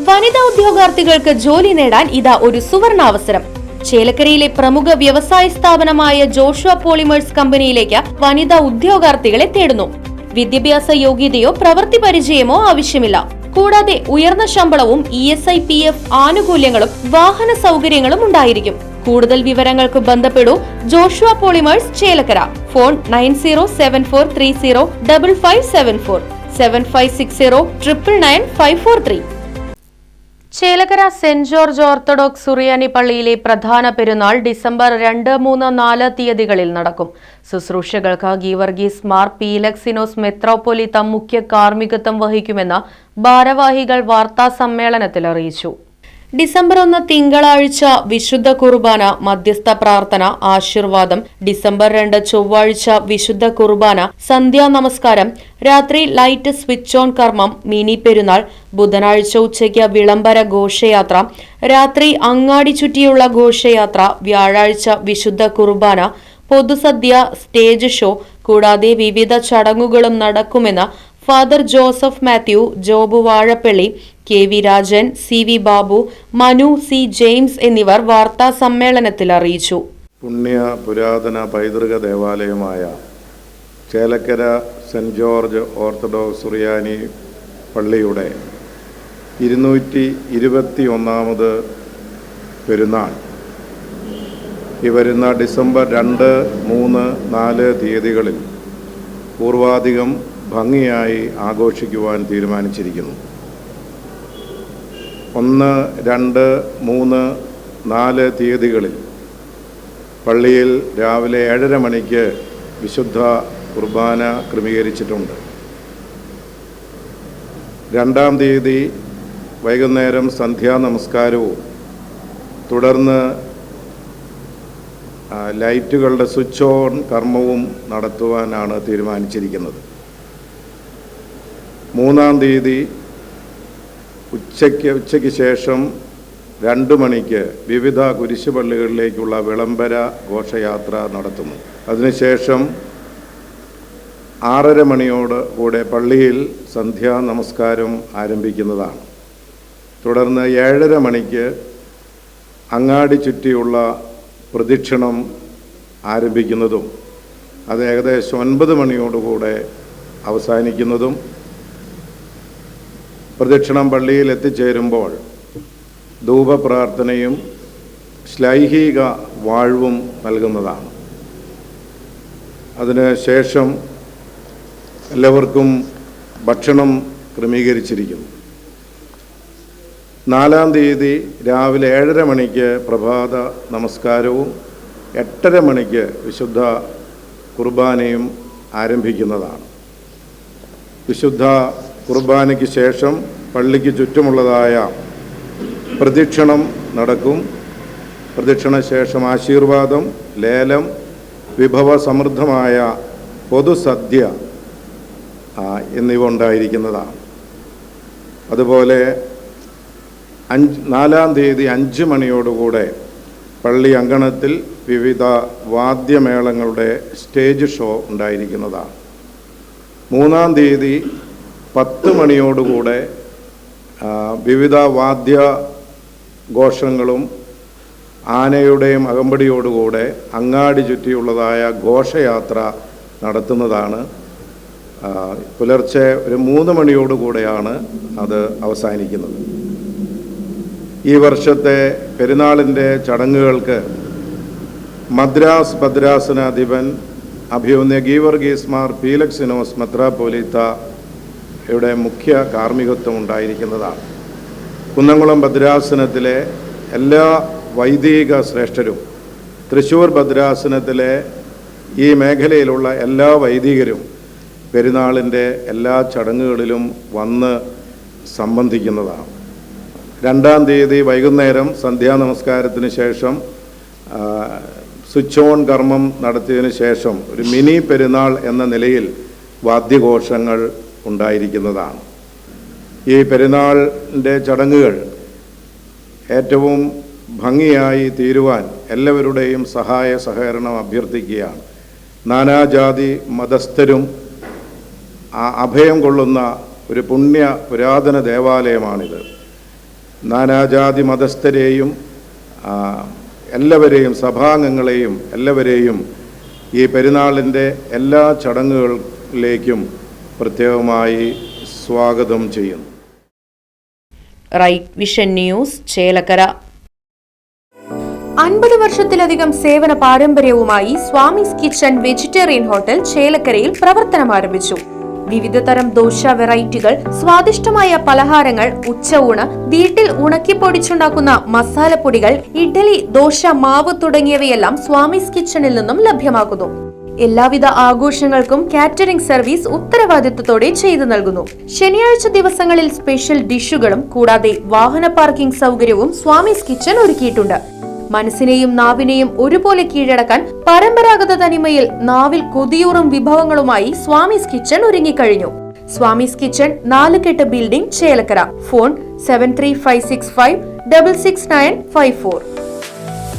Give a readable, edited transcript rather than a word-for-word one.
വനിതാ ഉദ്യോഗാർത്ഥികൾക്ക് ജോലി നേടാൻ ഇതാ ഒരു സുവർണാവസരം. ചേലക്കരയിലെ പ്രമുഖ വ്യവസായ സ്ഥാപനമായ ജോഷുവ പോളിമേഴ്സ് കമ്പനിയിലേക്ക് വനിതാ ഉദ്യോഗാർത്ഥികളെ തേടുന്നു. വിദ്യാഭ്യാസ യോഗ്യതയോ പ്രവൃത്തി പരിചയമോ ആവശ്യമില്ല. കൂടാതെ ഉയർന്ന ശമ്പളവും ESI PF ആനുകൂല്യങ്ങളും വാഹന സൗകര്യങ്ങളും ഉണ്ടായിരിക്കും. കൂടുതൽ വിവരങ്ങൾക്ക് ബന്ധപ്പെടൂ Joshua polymers Chelakkara. Phone 9074305574 7560999543. Chelakkara saint George Orthodox സുറിയാനി പള്ളിയിലെ പ്രധാന പെരുന്നാൾ ഡിസംബർ 2, 3, 4 തീയതികളിൽ നടക്കും. ശുശ്രൂഷകൾക്ക് ഗീവർഗീസ് മാർ പീലക്സിനോസ് മെത്രോപ്പൊലീത്ത മുഖ്യ കാർമ്മികത്വം വഹിക്കുമെന്ന് ഭാരവാഹികൾ വാർത്താ സമ്മേളനത്തിൽ അറിയിച്ചു. ഡിസംബർ 1 തിങ്കളാഴ്ച വിശുദ്ധ കുർബാന, മധ്യസ്ഥ പ്രാർത്ഥന, ആശീർവാദം. ഡിസംബർ 2 ചൊവ്വാഴ്ച വിശുദ്ധ കുർബാന, സന്ധ്യാ നമസ്കാരം. രാത്രി ലൈറ്റ് സ്വിച്ച് ഓൺ കർമ്മം, മിനി പെരുന്നാൾ. ബുധനാഴ്ച ഉച്ചയ്ക്ക് വിളംബര ഘോഷയാത്ര. രാത്രി അങ്ങാടി ചുറ്റിയുള്ള ഘോഷയാത്ര. വ്യാഴാഴ്ച വിശുദ്ധ കുർബാന, പൊതുസദ്യ, സ്റ്റേജ് ഷോ. കൂടാതെ വിവിധ ചടങ്ങുകളും നടക്കുമെന്ന് father Joseph Mathew, Jobu Vazhappally, KV Rajan, CV Babu, Manu C James എന്നിവർ വാർത്താ സമ്മേളനത്തിൽ അറിയിച്ചു. പുണ്യ പുരാതന പൈതൃക ദേവാലയമായ ചേലക്കര സെന്റ് ജോർജ് ഓർത്തഡോക്സ് സുറിയാനി പള്ളിയുടെ 221ാമത് പെരുന്നാൾ ഈ വരുന്ന ഡിസംബർ 2, 3, 4 തീയതികളിൽ പൂർവാധികം ഭംഗിയായി ആഘോഷിക്കുവാൻ തീരുമാനിച്ചിരിക്കുന്നു. 1, 2, 3, 4 തീയതികളിൽ പള്ളിയിൽ രാവിലെ 7:30 മണിക്ക് വിശുദ്ധ കുർബാന ക്രമീകരിച്ചിട്ടുണ്ട്. 2-ാം തീയതി വൈകുന്നേരം സന്ധ്യാ നമസ്കാരവും തുടർന്ന് ലൈറ്റുകളുടെ സ്വിച്ച് ഓൺ കർമ്മവും നടത്തുവാനാണ് തീരുമാനിച്ചിരിക്കുന്നത്. 3-ാം തീയതി ഉച്ചയ്ക്ക് ശേഷം 2 മണിക്ക് വിവിധ കുരിശുപള്ളികളിലേക്കുള്ള വിളംബര ഘോഷയാത്ര നടത്തുന്നു. അതിനുശേഷം 6:30 മണിയോട് കൂടെ പള്ളിയിൽ സന്ധ്യാ നമസ്കാരം ആരംഭിക്കുന്നതാണ്. തുടർന്ന് 7:30 മണിക്ക് അങ്ങാടി ചുറ്റിയുള്ള പ്രദക്ഷിണം ആരംഭിക്കുന്നതും അത് ഏകദേശം 9 മണിയോടുകൂടെ അവസാനിക്കുന്നതും, പ്രദക്ഷിണം പള്ളിയിൽ എത്തിച്ചേരുമ്പോൾ ധൂപപ്രാർത്ഥനയും ശ്ലൈഹിക വാഴ്വും നൽകുന്നതാണ്. അതിനുശേഷം എല്ലാവർക്കും ഭക്ഷണം ക്രമീകരിച്ചിരിക്കുന്നു. 4-ാം തീയതി രാവിലെ 7:30 മണിക്ക് പ്രഭാത നമസ്കാരവും 8:30 മണിക്ക് വിശുദ്ധ കുർബാനയും ആരംഭിക്കുന്നതാണ്. വിശുദ്ധ കുർബാനയ്ക്ക് ശേഷം പള്ളിക്ക് ചുറ്റുമുള്ളതായ പ്രദക്ഷിണം നടക്കും. പ്രദക്ഷിണ ശേഷം ആശീർവാദം, ലേലം, വിഭവസമൃദ്ധമായ പൊതുസദ്യ എന്നിവ ഉണ്ടായിരിക്കുന്നതാണ്. അതുപോലെ 4-ാം തീയതി 5 മണിയോടുകൂടെ പള്ളി അങ്കണത്തിൽ വിവിധ വാദ്യമേളങ്ങളുടെ സ്റ്റേജ് ഷോ ഉണ്ടായിരിക്കുന്നതാണ്. 3-ാം തീയതി 10 മണിയോടുകൂടെ വിവിധ വാദ്യഘോഷങ്ങളും ആനയുടെയും അകമ്പടിയോടുകൂടെ അങ്ങാടി ചുറ്റിയുള്ളതായ ഘോഷയാത്ര നടത്തുന്നതാണ്. പുലർച്ചെ 3 മണിയോടുകൂടെയാണ് അത് അവസാനിക്കുന്നത്. ഈ വർഷത്തെ പെരുന്നാളിൻ്റെ ചടങ്ങുകൾക്ക് മദ്രാസ് ഭദ്രാസനാധിപൻ അഭിമന്യ ഗീവർഗീസ് മാർ പീലക്സിനോസ് മെത്രാപ്പൊലീത്തയുടെ മുഖ്യ കാർമ്മികത്വം ഉണ്ടായിരിക്കുന്നതാണ്. കുന്നംകുളം ഭദ്രാസനത്തിലെ എല്ലാ വൈദിക ശ്രേഷ്ഠരും, തൃശ്ശൂർ ഭദ്രാസനത്തിലെ ഈ മേഖലയിലുള്ള എല്ലാ വൈദികരും പെരുന്നാളിൻ്റെ എല്ലാ ചടങ്ങുകളിലും വന്ന് സംബന്ധിക്കുന്നതാണ്. 2-ാം തീയതി വൈകുന്നേരം സന്ധ്യാനമസ്കാരത്തിന് ശേഷം സ്വിച്ച് ഓൺ കർമ്മം നടത്തിയതിന് ശേഷം ഒരു മിനി പെരുന്നാൾ എന്ന നിലയിൽ വാദ്യഘോഷങ്ങൾ ഉണ്ടായിരിക്കുന്നതാണ്. ഈ പെരുന്നാളിൻ്റെ ചടങ്ങുകൾ ഏറ്റവും ഭംഗിയായി തീരുവാൻ എല്ലാവരുടെയും സഹായ സഹകരണം അഭ്യർത്ഥിക്കുകയാണ്. നാനാജാതി മതസ്ഥരും അഭയം കൊള്ളുന്ന ഒരു പുണ്യ പുരാതന ദേവാലയമാണിത്. നാനാജാതി മതസ്ഥരെയും എല്ലാവരെയും, സഭാംഗങ്ങളെയും എല്ലാവരെയും ഈ പെരുന്നാളിൻ്റെ എല്ലാ ചടങ്ങുകളിലേക്കും പ്രത്യേകമായി സ്വാഗതം ചെയ്യുന്നു. Right vision news, Chelakkara. 50 വർഷത്തിലധികം സേവന പാരമ്പര്യവുമായി സ്വാമീസ് കിച്ചൺ വെജിറ്റേറിയൻ ഹോട്ടൽ ചേലക്കരയിൽ പ്രവർത്തനം ആരംഭിച്ചു. വിവിധ തരം ദോശ വെറൈറ്റികൾ, സ്വാദിഷ്ടമായ പലഹാരങ്ങൾ, ഉച്ചയൂണ്, വീട്ടിൽ ഉണക്കിപ്പൊടിച്ചുണ്ടാക്കുന്ന മസാലപ്പൊടികൾ, ഇഡ്ഡലി, ദോശ മാവ് തുടങ്ങിയവയെല്ലാം സ്വാമീസ് കിച്ചണിൽ നിന്നും ലഭ്യമാക്കുന്നു. എല്ലാവിധ ആഘോഷങ്ങൾക്കും കാറ്ററിംഗ് സർവീസ് ഉത്തരവാദിത്തത്തോടെ ചെയ്തു നൽകുന്നു. ശനിയാഴ്ച ദിവസങ്ങളിൽ സ്പെഷ്യൽ ഡിഷുകളും കൂടാതെ വാഹന പാർക്കിംഗ് സൗകര്യവും സ്വാമീസ് കിച്ചൺ ഒരുക്കിയിട്ടുണ്ട്. മനസ്സിനെയും നാവിനെയും ഒരുപോലെ കീഴടക്കാൻ പരമ്പരാഗത തനിമയിൽ നാവിൽ കൊതിയൂറും വിഭവങ്ങളുമായി സ്വാമീസ് കിച്ചൺ ഒരുങ്ങിക്കഴിഞ്ഞു. Swamy's kitchen 4 building, Chelakkara. Phone 7356566954.